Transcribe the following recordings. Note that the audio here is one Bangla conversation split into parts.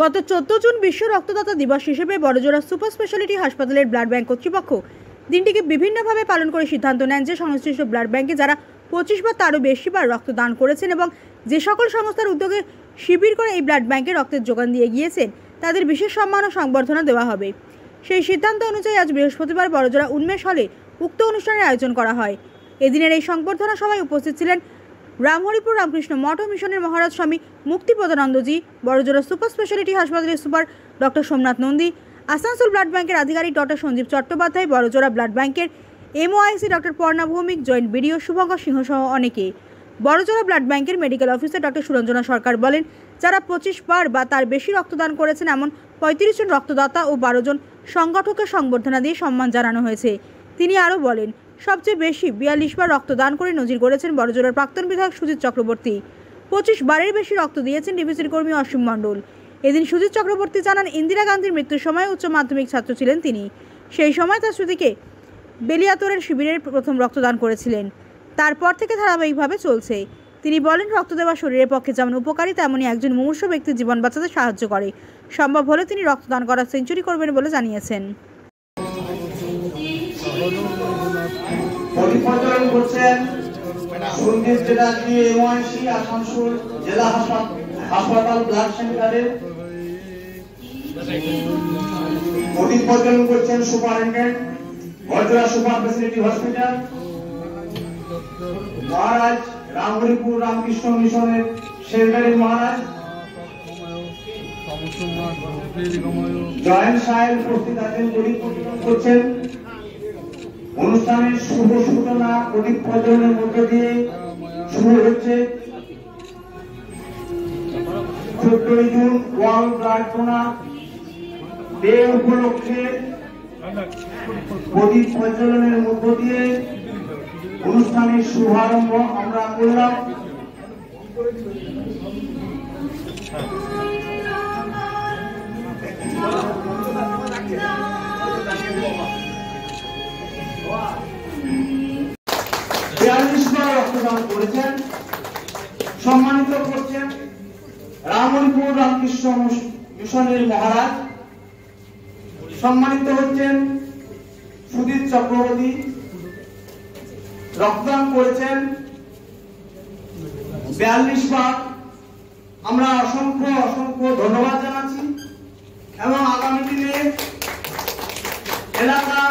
গত 14 জুন বিশ্ব রক্তদাতা দিবস হিসেবে বড়জোড়া সুপার স্পেশালিটি হাসপাতালের ব্লাড ব্যাংক কর্তৃপক্ষ দিনটিকে বিভিন্নভাবে পালন করে সিদ্ধান্ত নেন যে সংশ্লিষ্ট ব্লাড ব্যাংকে যারা 25 বা তারও বেশিবার রক্তদান করেছেন এবং যে সকল সংস্থার উদ্যোগে শিবির করে এই ব্লাড ব্যাংকে রক্তের যোগান দিয়ে গিয়েছেন তাদের বিশেষ সম্মান ও সংবর্ধনা দেওয়া হবে। সেই সিদ্ধান্ত অনুযায়ী আজ বৃহস্পতিবার বড়জোড়া উন্মেষ হলে উক্ত অনুষ্ঠানের আয়োজন করা হয়। এদিনের এই সংবর্ধনা সভায় উপস্থিত ছিলেন রামহরিপুর রামকৃষ্ণ মঠ ও মিশনের মহারাজ স্বামী মুক্তিপ্রদানন্দজি, বড়জোড়া সুপার স্পেশালিটি হাসপাতালের super doctor Somnath Nandi, Asansol blood ব্যাংকের আধিকারিক ডক্টর সঞ্জীব চট্টোপাধ্যায়, বড়জোড়া ব্লাড ব্যাংকের MOIC doctor Parna Bhowmik, joint BDO Subhankar Singha সহ অনেকে। বড়জোড়া ব্লাড ব্যাংকের medical officer doctor Suranjana Sarkar বলেন, যারা 25 বার বা তার বেশি রক্তদান করেছেন এমন 35 জন রক্তদাতা ও 12 জন সংগঠককে সংবর্ধনা দিয়ে সম্মান জানানো হয়েছে। তিনি আরও বলেন, সবচেয়ে বেশি 42 বার রক্তদান করে নজির গড়েছেন বড়জোড়ার প্রাক্তন বিধায়ক সুজিত চক্রবর্তী। 25 বারের বেশি রক্ত দিয়েছেন ডিভিসির কর্মী অসীম মণ্ডল। এদিন সুজিত চক্রবর্তী জানান, ইন্দিরা গান্ধীর মৃত্যুর সময় উচ্চ মাধ্যমিক ছাত্র ছিলেন তিনি। সেই সময় তার স্মৃতিকে বেলিয়াতোরের শিবিরের প্রথম রক্তদান করেছিলেন। তারপর থেকে ধারাবাহিকভাবে চলছে। তিনি বলেন, রক্ত দেওয়া শরীরের পক্ষে যেমন উপকারী তেমনই একজন মুমূর্ষ ব্যক্তির জীবন বাঁচাতে সাহায্য করে। সম্ভব হলে তিনি রক্তদান করার সেঞ্চুরি করবেন বলে জানিয়েছেন। সন্দেশ চ্যাটার্জি এমওআইসি আসানসোল জেলা হাসপাতাল ব্লাড সেন্টারের প্রদীপ প্রজ্বলন করছেন superintendent Barjora super facility hospital মহারাজ রামহরিপুর রামকৃষ্ণ মিশনের সেক্রেটারি মহারাজ জয়েন্ট সাহেব উপস্থিত আছেন, প্রদীপ প্রজ্বলন করছেন। অনুষ্ঠানের শুভ সূচনা প্রদীপ প্রজ্বলনের মধ্য দিয়ে শুরু হচ্ছে। 14 June world blood donor day উপলক্ষে প্রদীপ প্রজ্বলনের মধ্য দিয়ে অনুষ্ঠানের শুভারম্ভ আমরা করলাম। রক্তদান করেছেন, সম্মানিত করছেন রামহরিপুর রামকৃষ্ণ মিশনের মহারাজ, সম্মানিত হচ্ছেন সুজিত চক্রবর্তী, রক্তদান করেছেন 42 বার। আমরা অসংখ্য অসংখ্য ধন্যবাদ জানাচ্ছি এবং আগামী দিনে এলাকা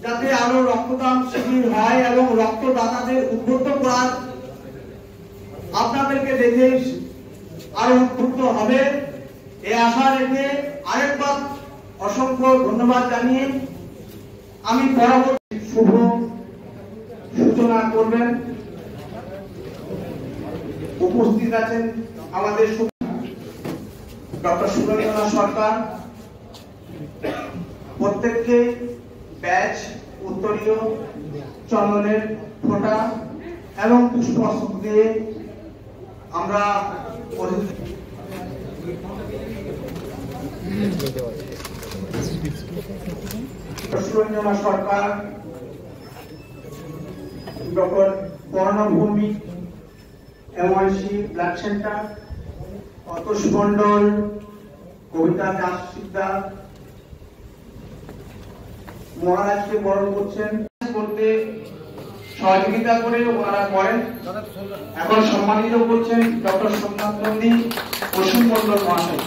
যাতে আরো রক্তদান শিবির হয় এবং রক্তদাতাদের উদ্বুদ্ধ করার আপনাদেরকে দেখে আরো উদ্বুদ্ধ হবে এই আশা রেখে আরেকবার অসংখ্য ধন্যবাদ জানিয়ে আমি পরবর্তী শুভ সূচনা করবেন। উপস্থিত আছেন আমাদের ডক্টর সুরঞ্জনা সরকার, প্রত্যেককে ব্যাচ, উত্তরীয়, চন্দনের ফোঁটা এবং পুষ্পস্তবক দিয়ে আমরা Suranjana Sarkar, doctor Parna Bhowmik MOIC blood centre, Atosh Mondal, Kabita Das Sikdar মহারাজকে বরণ করছেন, করতে সহযোগিতা করে ওনারা করেন। এখন সম্মানিত করছেন ডক্টর সোমনাথ নন্দী, অসীম মণ্ডল মহাশয়।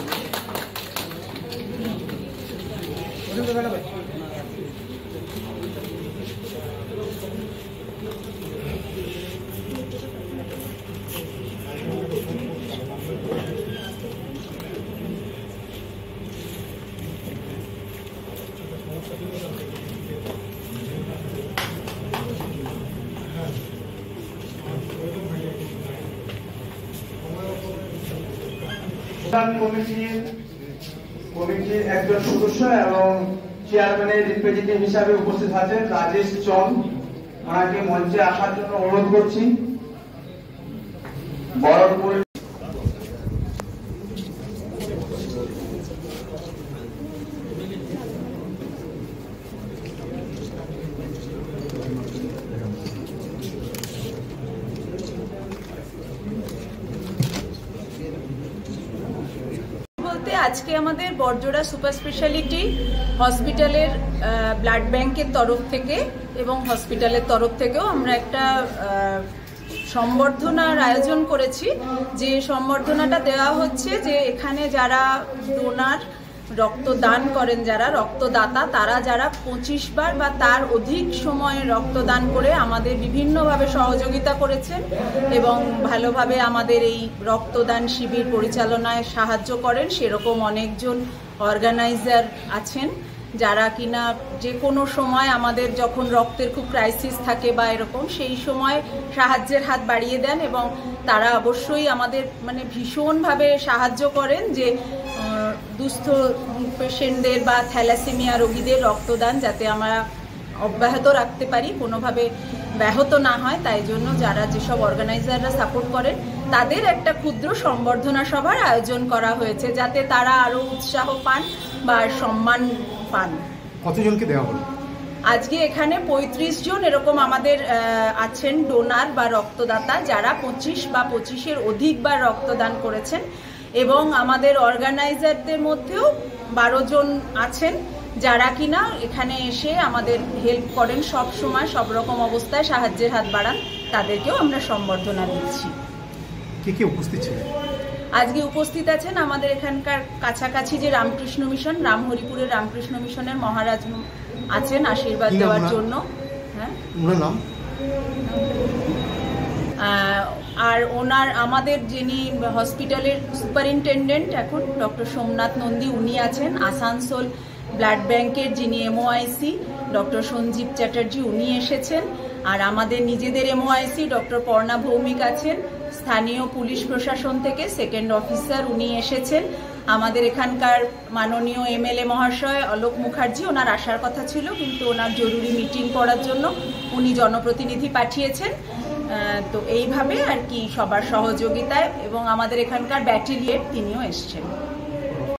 কমিটির একজন সদস্য এবং চেয়ারম্যানের রিপ্রেজেন্টেটিভ হিসাবে উপস্থিত আছেন রাজেশ চন্দ, ওনাকে মঞ্চে আসার জন্য অনুরোধ করছি। বরণপুর আজকে আমাদের বড়জোড়া সুপার স্পেশালিটি হসপিটালের ব্লাড ব্যাংকের তরফ থেকে এবং হসপিটালের তরফ থেকেও আমরা একটা সম্বর্ধনার আয়োজন করেছি। যে সম্বর্ধনাটা দেওয়া হচ্ছে যে এখানে যারা ডোনার রক্তদান করেন, যারা রক্তদাতা, তারা যারা 25 বার বা তার অধিক সময়ে রক্তদান করে আমাদের বিভিন্নভাবে সহযোগিতা করেছেন এবং ভালোভাবে আমাদের এই রক্তদান শিবির পরিচালনায় সাহায্য করেন, সেরকম অনেকজন অর্গানাইজার আছেন যারা কিনা যে কোনো সময় আমাদের যখন রক্তের খুব ক্রাইসিস থাকে বা এরকম সেই সময় সাহায্যের হাত বাড়িয়ে দেন এবং তারা অবশ্যই আমাদের ভীষণভাবে সাহায্য করেন যে দুস্থ পেশেন্টদের বা থ্যালাসেমিয়া রোগীদের রক্তদান যাতে আমরা অব্যাহত রাখতে পারি, কোনোভাবে ব্যাহত না হয়। তাই জন্য যারা যেসব অর্গানাইজাররা সাপোর্ট করেন তাদের একটা ক্ষুদ্র সম্বর্ধনা সভার আয়োজন করা হয়েছে যাতে তারা আরও উৎসাহ পান বা সম্মান পান। কতজনকে দেওয়া হলো? আজকে এখানে 35 জন এরকম আমাদের আছেন ডোনার বা রক্তদাতা যারা 25 বা 25-এর অধিকবার রক্তদান করেছেন এবং আমাদের অর্গানাইজারদের মধ্যেও 12 জন আছেন যারা কিনা এখানে এসে আমাদের হেল্প করেন, সব সময় সব রকম অবস্থায় সাহায্যের হাত বাড়ান, তাদেরকেও আমরা সম্বর্ধনা দিচ্ছি। কে কে উপস্থিত ছিলেন? আজকে উপস্থিত আছেন আমাদের এখানকার কাছাকাছি যে রামকৃষ্ণ মিশন, রামহরিপুরের রামকৃষ্ণ মিশনের মহারাজ আছেন আশীর্বাদ দেওয়ার জন্য। হ্যাঁ, ওনার নাম? আর আমাদের যিনি হসপিটালের সুপারিনটেন্ডেন্ট এখন ডক্টর সোমনাথ নন্দী, উনি আছেন। আসানসোল ব্লাড ব্যাংকের যিনি এমওআইসি ডক্টর সঞ্জীব চ্যাটার্জি, উনি এসেছেন। আর আমাদের নিজেদের এমওআইসি ডক্টর পর্ণা ভৌমিক আছেন। স্থানীয় পুলিশ প্রশাসন থেকে সেকেন্ড অফিসার উনি এসেছেন। আমাদের এখানকার মাননীয় এমএলএ মহাশয় অলোক মুখার্জি, ওনার আসার কথা ছিল কিন্তু ওনার জরুরি মিটিং করার জন্য উনি জনপ্রতিনিধি পাঠিয়েছেন। তো এইভাবে আর কি সবার সহযোগিতায় এবং আমাদের এখানকার ব্যাটালিয়ন তিনিও এসছেন।